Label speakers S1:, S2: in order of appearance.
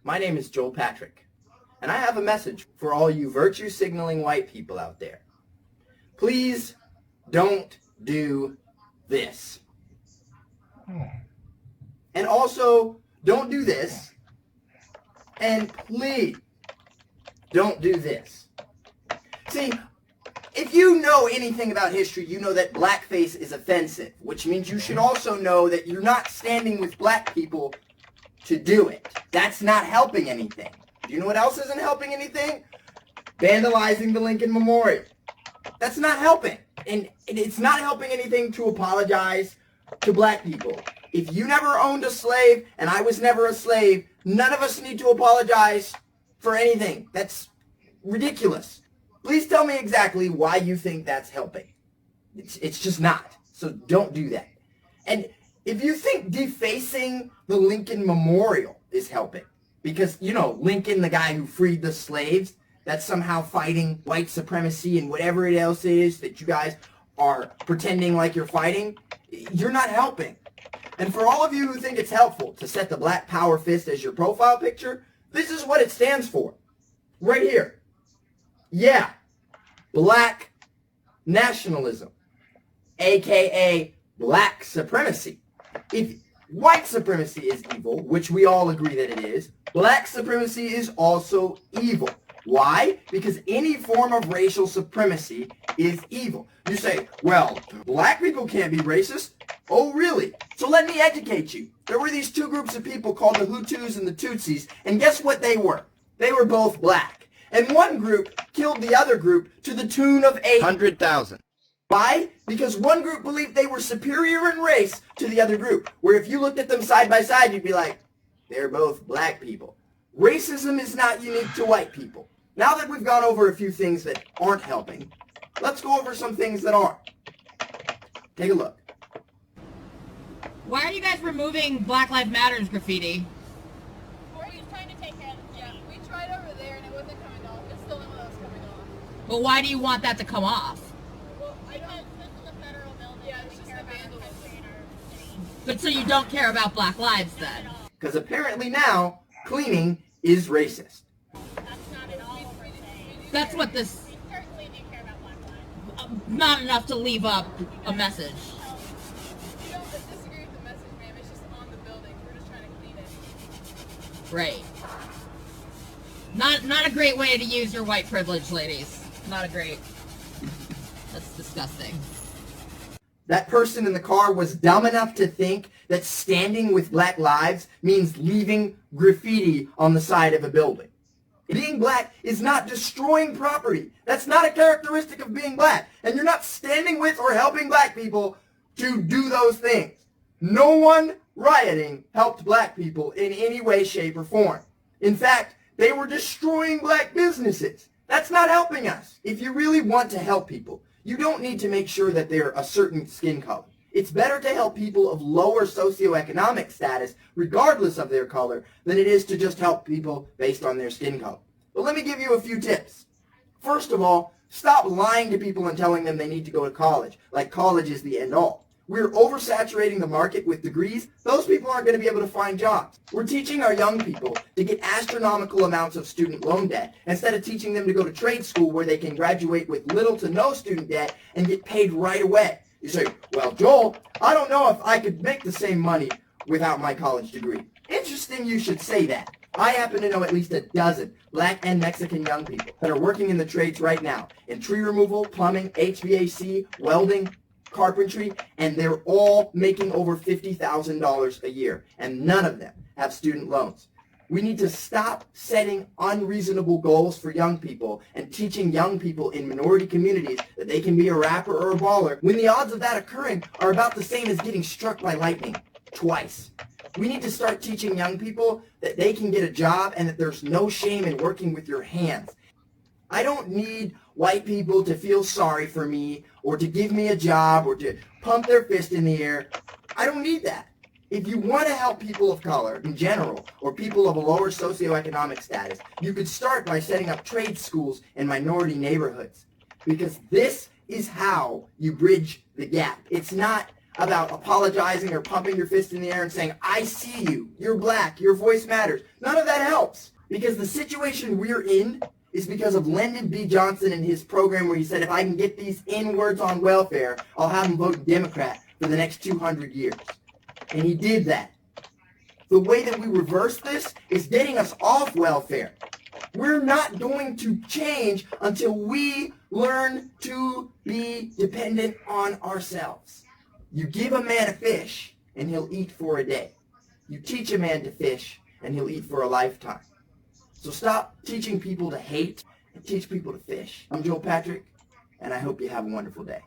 S1: My name is Joel Patrick, and I have a message for all you virtue-signaling white people out there. Please don't do this. And also, don't do this. And please, don't do this. See, if you know anything about history, you know that blackface is offensive, which means you should also know that you're not standing with black people to do it. That's not helping anything. Do you know what else isn't helping anything? Vandalizing the Lincoln Memorial. That's not helping. And it's not helping anything to apologize to black people. If you never owned a slave and I was never a slave, none of us need to apologize for anything. That's ridiculous. Please tell me exactly why you think that's helping. It's just not. So don't do that. And if you think defacing the Lincoln Memorial is helping, because, you know, Lincoln, the guy who freed the slaves, that's somehow fighting white supremacy and whatever it else is that you guys are pretending like you're fighting, you're not helping. And for all of you who think it's helpful to set the black power fist as your profile picture, this is what it stands for. Right here. Yeah, black nationalism, aka black supremacy. If white supremacy is evil, which we all agree that it is, black supremacy is also evil. Why? Because any form of racial supremacy is evil. You say, well, black people can't be racist. Oh, really? So let me educate you. There were these two groups of people called the Hutus and the Tutsis, and guess what they were? They were both black. And one group killed the other group to the tune of 800,000. Why? Because one group believed they were superior in race to the other group, where if you looked at them side by side, you'd be like, they're both black people. Racism is not unique to white people. Now that we've gone over a few things that aren't helping, let's go over some things that are. Take a look.
S2: Why are you guys removing Black Lives Matter's graffiti? But why do you want that to come off?
S3: Well, I don't. This is a federal building. Yeah, it's just a vandalism.
S2: But so you don't care about black lives then?
S1: Because apparently now, cleaning is racist.
S3: That's not at all what we're saying.
S2: That's what this...
S3: We certainly do care about black lives.
S2: Not enough to leave up a message.
S4: We don't disagree with the message, ma'am. It's just on the building. We're just trying to clean it.
S2: Right. Not a great way to use your white privilege, ladies. Not a great. That's disgusting.
S1: That person in the car was dumb enough to think that standing with black lives means leaving graffiti on the side of a building. Being black is not destroying property. That's not a characteristic of being black. And you're not standing with or helping black people to do those things. No one rioting helped black people in any way, shape, or form. In fact, they were destroying black businesses. That's not helping us. If you really want to help people, you don't need to make sure that they're a certain skin color. It's better to help people of lower socioeconomic status, regardless of their color, than it is to just help people based on their skin color. But let me give you a few tips. First of all, stop lying to people and telling them they need to go to college, like college is the end all. We're oversaturating the market with degrees. Those people aren't going to be able to find jobs. We're teaching our young people to get astronomical amounts of student loan debt instead of teaching them to go to trade school where they can graduate with little to no student debt and get paid right away. You say, well, Joel, I don't know if I could make the same money without my college degree. Interesting you should say that. I happen to know at least a dozen black and Mexican young people that are working in the trades right now in tree removal, plumbing, HVAC, welding, carpentry, and they're all making over $50,000 a year, and none of them have student loans. We need to stop setting unreasonable goals for young people and teaching young people in minority communities that they can be a rapper or a baller when the odds of that occurring are about the same as getting struck by lightning twice. We need to start teaching young people that they can get a job and that there's no shame in working with your hands. I don't need white people to feel sorry for me or to give me a job or to pump their fist in the air. I don't need that. If you want to help people of color in general or people of a lower socioeconomic status, you could start by setting up trade schools in minority neighborhoods, because this is how you bridge the gap. It's not about apologizing or pumping your fist in the air and saying, I see you, you're black, your voice matters. None of that helps. Because the situation we're in is because of Lyndon B. Johnson and his program where he said, if I can get these N-words on welfare, I'll have them vote Democrat for the next 200 years. And he did that. The way that we reverse this is getting us off welfare. We're not going to change until we learn to be dependent on ourselves. You give a man a fish, and he'll eat for a day. You teach a man to fish, and he'll eat for a lifetime. So stop teaching people to hate and teach people to fish. I'm Joel Patrick, and I hope you have a wonderful day.